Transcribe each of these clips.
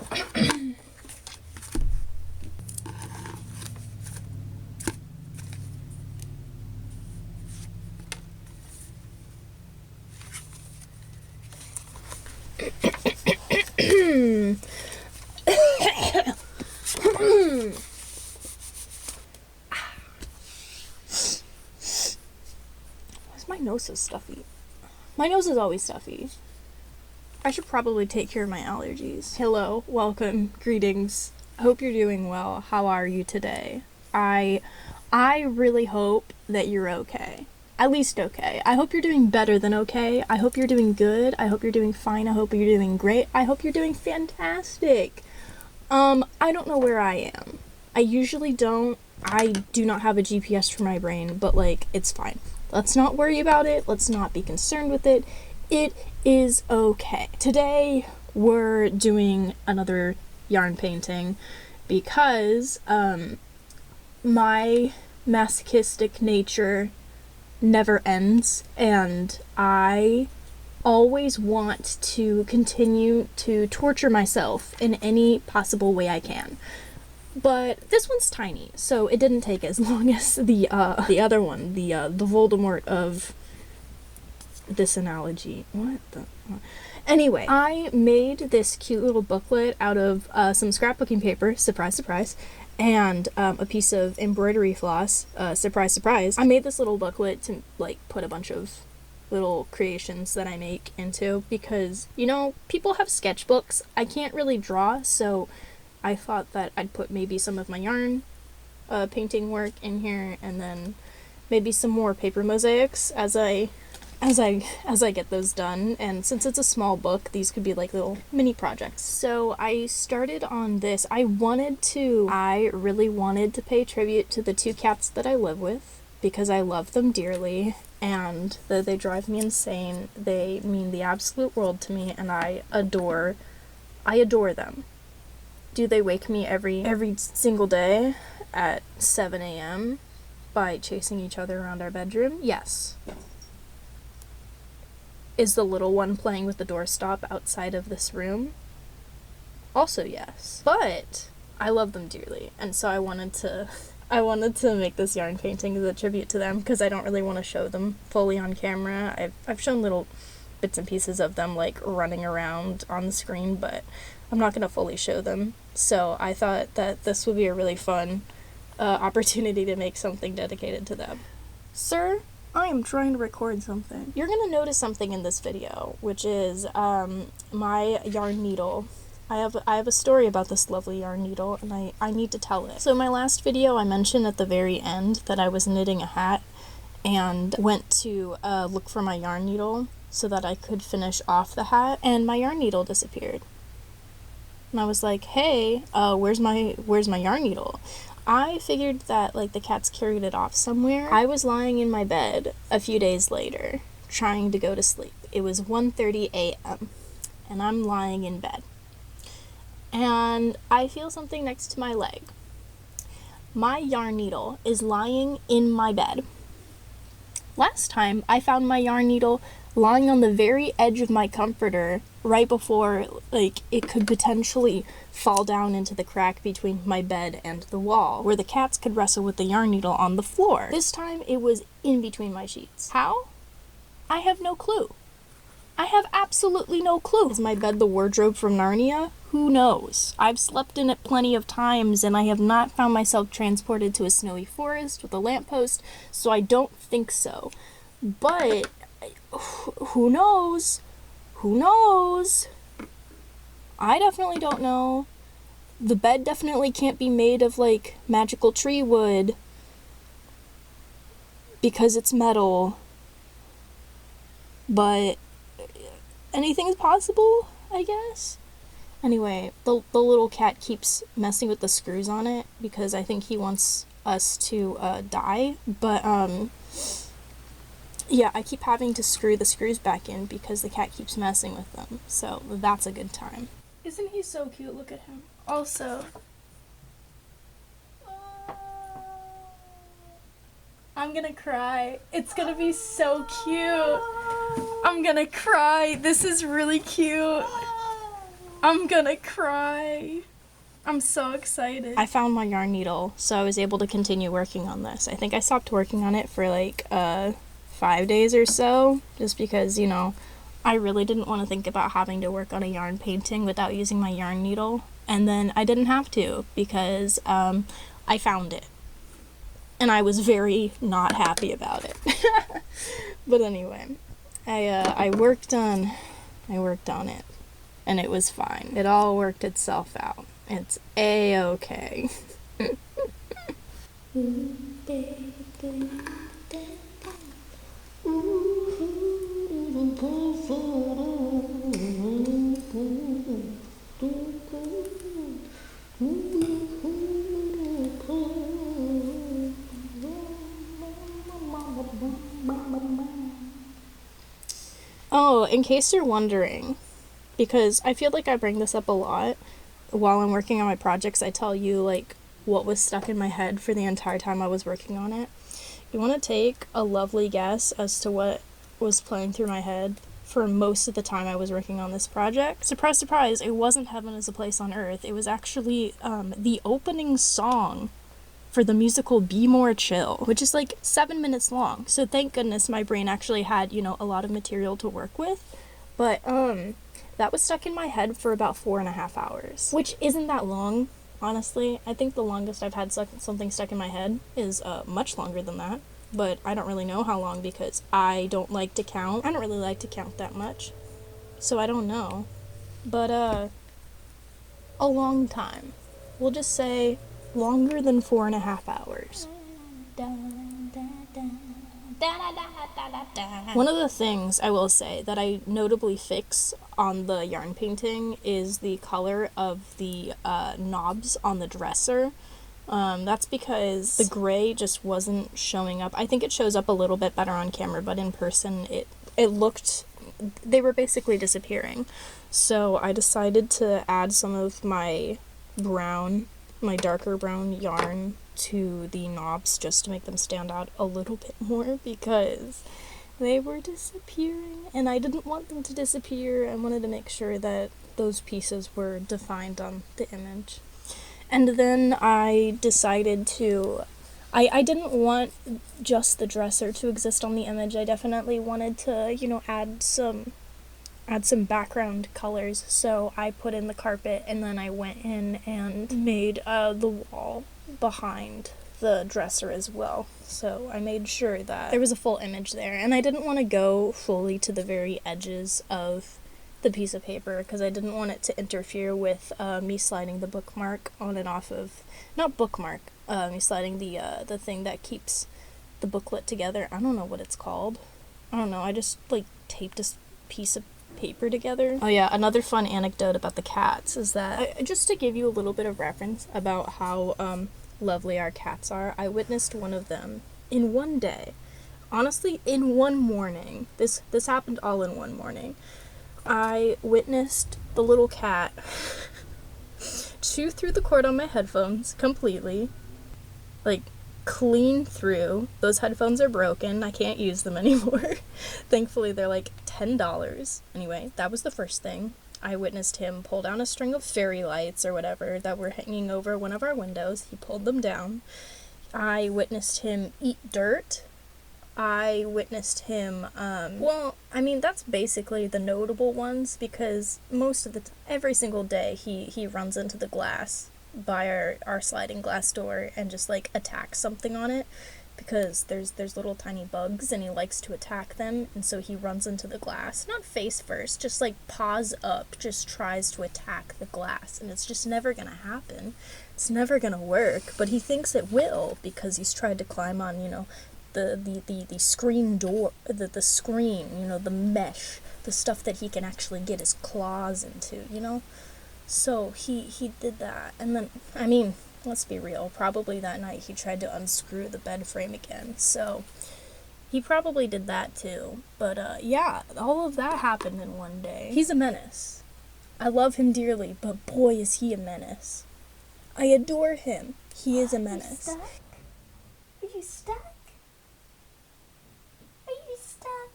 My nose so stuffy. My nose is always stuffy. I should probably take care of my allergies. Hello, welcome, greetings. Hope you're doing well. How are you today? I really hope that you're okay. At least okay. I hope you're doing better than okay. I hope you're doing good. I hope you're doing fine. I hope you're doing great. I hope you're doing fantastic. I don't know where I am. I usually don't. I do not have a GPS for my brain, but like, it's fine. Let's not worry about it. Let's not be concerned with it. It is okay. Today, we're doing another yarn painting because, my masochistic nature never ends, and I always want to continue to torture myself in any possible way I can. But this one's tiny, so it didn't take as long as the other one, the Voldemort of this analogy. What the? Anyway, I made this cute little booklet out of some scrapbooking paper, surprise, surprise, and a piece of embroidery floss, surprise, surprise. I made this little booklet to, like, put a bunch of little creations that I make into, because, you know, people have sketchbooks. I can't really draw, so I thought that I'd put maybe some of my yarn painting work in here, and then maybe some more paper mosaics as I get those done. And since it's a small book, these could be like little mini projects. So I started on this. I really wanted to pay tribute to the two cats that I live with, because I love them dearly, and though they drive me insane, they mean the absolute world to me, and I adore them. Do they wake me every single day at 7 a.m. by chasing each other around our bedroom? Yes. Is the little one playing with the doorstop outside of this room? Also yes. But I love them dearly, and so I wanted to make this yarn painting as a tribute to them, because I don't really want to show them fully on camera. I've shown little bits and pieces of them, like, running around on the screen, but I'm not going to fully show them. So I thought that this would be a really fun opportunity to make something dedicated to them. Sir, I am trying to record something. You're going to notice something in this video, which is my yarn needle. I have a story about this lovely yarn needle, and I need to tell it. So my last video, I mentioned at the very end that I was knitting a hat and went to look for my yarn needle so that I could finish off the hat, and my yarn needle disappeared. And I was like, hey, where's my yarn needle? I figured that, like, the cats carried it off somewhere. I was lying in my bed a few days later, trying to go to sleep. It was 1:30 a.m., and I'm lying in bed. And I feel something next to my leg. My yarn needle is lying in my bed. Last time, I found my yarn needle lying on the very edge of my comforter, right before, like, it could potentially fall down into the crack between my bed and the wall, where the cats could wrestle with the yarn needle on the floor. This time, it was in between my sheets. How? I have no clue. I have absolutely no clue. Is my bed the wardrobe from Narnia? Who knows? I've slept in it plenty of times, and I have not found myself transported to a snowy forest with a lamppost, so I don't think so. But who knows? Who knows? I definitely don't know. The bed definitely can't be made of, like, magical tree wood, because it's metal. But anything is possible, I guess? Anyway, the little cat keeps messing with the screws on it, because I think he wants us to die. But yeah, I keep having to screw the screws back in because the cat keeps messing with them, so that's a good time. Isn't he so cute? Look at him. Also, I'm gonna cry. It's gonna be so cute. I'm gonna cry. This is really cute. I'm gonna cry. I'm so excited. I found my yarn needle, so I was able to continue working on this. I think I stopped working on it for like 5 days or so, just because, you know, I really didn't want to think about having to work on a yarn painting without using my yarn needle. And then I didn't have to because I found it. And I was very not happy about it. But anyway, I worked on it, and it was fine. It all worked itself out. It's a-okay. Oh, in case you're wondering, because I feel like I bring this up a lot while I'm working on my projects, I tell you like what was stuck in my head for the entire time I was working on it. You want to take a lovely guess as to what was playing through my head for most of the time I was working on this project? Surprise, surprise, it wasn't Heaven is a Place on Earth. It was actually the opening song for the musical Be More Chill, which is like 7 minutes long. So thank goodness my brain actually had, you know, a lot of material to work with. But that was stuck in my head for about 4.5 hours, which isn't that long, honestly. I think the longest I've had something stuck in my head is much longer than that. But I don't really know how long because I don't like to count. I don't really like to count that much. So I don't know. But a long time. We'll just say longer than 4.5 hours. One of the things I will say that I notably fix on the yarn painting is the color of the knobs on the dresser. That's because the gray just wasn't showing up. I think it shows up a little bit better on camera, but in person it looked, they were basically disappearing. So I decided to add some of my darker brown yarn to the knobs just to make them stand out a little bit more because they were disappearing and I didn't want them to disappear. I wanted to make sure that those pieces were defined on the image. And then I decided to, I didn't want just the dresser to exist on the image. I definitely wanted to, you know, add some background colors. So I put in the carpet and then I went in and made the wall behind the dresser as well. So I made sure that there was a full image there. And I didn't want to go fully to the very edges of the piece of paper because I didn't want it to interfere with me sliding the bookmark on and off of, not bookmark, me sliding the thing that keeps the booklet together. I don't know what it's called. I don't know. I just like taped a piece of paper together. Oh yeah, another fun anecdote about the cats is that, just to give you a little bit of reference about how lovely our cats are, I witnessed one of them in one day. Honestly, in one morning. This happened all in one morning. I witnessed the little cat chew through the cord on my headphones completely, like clean through. Those headphones are broken. I can't use them anymore. Thankfully, they're like $10. Anyway, that was the first thing. I witnessed him pull down a string of fairy lights or whatever that were hanging over one of our windows. He pulled them down. I witnessed him eat dirt. I witnessed him, well, I mean, that's basically the notable ones because most of the every single day he runs into the glass by our sliding glass door and just like attacks something on it because there's little tiny bugs and he likes to attack them, and so he runs into the glass, not face first, just like paws up, just tries to attack the glass, and it's just never gonna happen. It's never gonna work, but he thinks it will because he's tried to climb on, you know, the screen door, the screen, you know, the mesh, the stuff that he can actually get his claws into, you know? So he did that, and then, I mean, let's be real, probably that night he tried to unscrew the bed frame again, so he probably did that too. But yeah, all of that happened in one day. He's a menace. I love him dearly, but boy is he a menace. I adore him. He is a menace. Are you stuck? Are you stuck?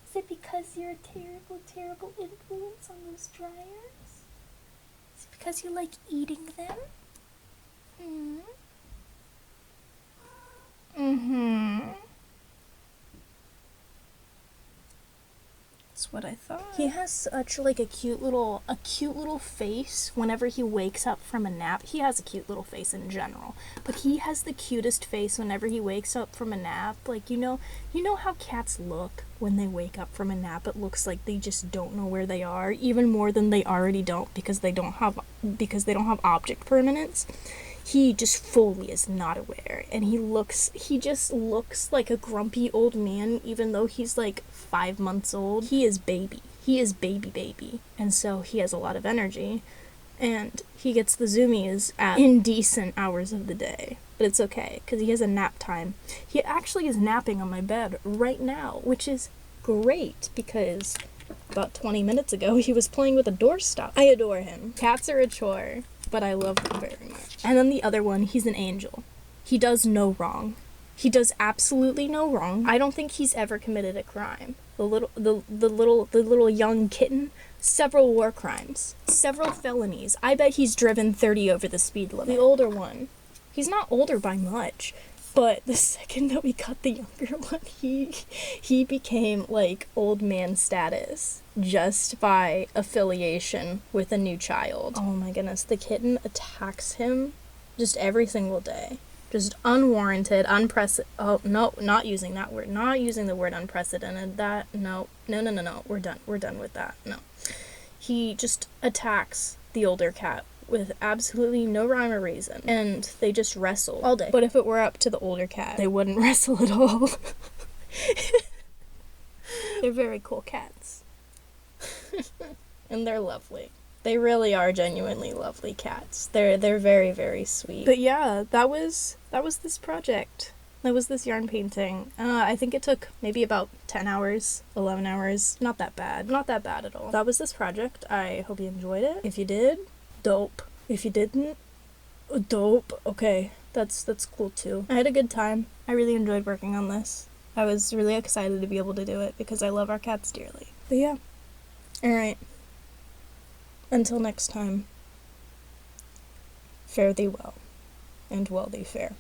Is it because because you're a terrible, terrible influence on those dryers? Is it because you like eating them? That's what I thought. He has such like a cute little face whenever he wakes up from a nap. He has a cute little face in general, but he has the cutest face whenever he wakes up from a nap. Like, you know how cats look when they wake up from a nap? It looks like they just don't know where they are, even more than they already don't, because they don't have object permanence. He just fully is not aware, and he just looks like a grumpy old man, even though he's like 5 months old. He is baby. And so he has a lot of energy, and he gets the zoomies at indecent hours of the day. But it's okay, because he has a nap time. He actually is napping on my bed right now, which is great, because about 20 minutes ago he was playing with a doorstop. I adore him. Cats are a chore, but I love them very much. And then the other one, he's an angel. He does no wrong. He does absolutely no wrong. I don't think he's ever committed a crime. The little young kitten, several war crimes, several felonies. I bet he's driven 30 over the speed limit. The older one, he's not older by much, but the second that we got the younger one, he became like old man status just by affiliation with a new child. Oh my goodness, the kitten attacks him just every single day. Just unwarranted, oh, no, not using that word. Not using the word unprecedented. No. We're done with that. No. He just attacks the older cat with absolutely no rhyme or reason. And they just wrestle all day. But if it were up to the older cat, they wouldn't wrestle at all. They're very cool cats. And they're lovely. They really are genuinely lovely cats. They're very, very sweet. But yeah, that was this project. That was this yarn painting. I think it took maybe about 10 hours, 11 hours. Not that bad. Not that bad at all. That was this project. I hope you enjoyed it. If you did, dope. If you didn't, dope. Okay, that's cool too. I had a good time. I really enjoyed working on this. I was really excited to be able to do it because I love our cats dearly. But yeah. Alright. Until next time, fare thee well, and well thee fare.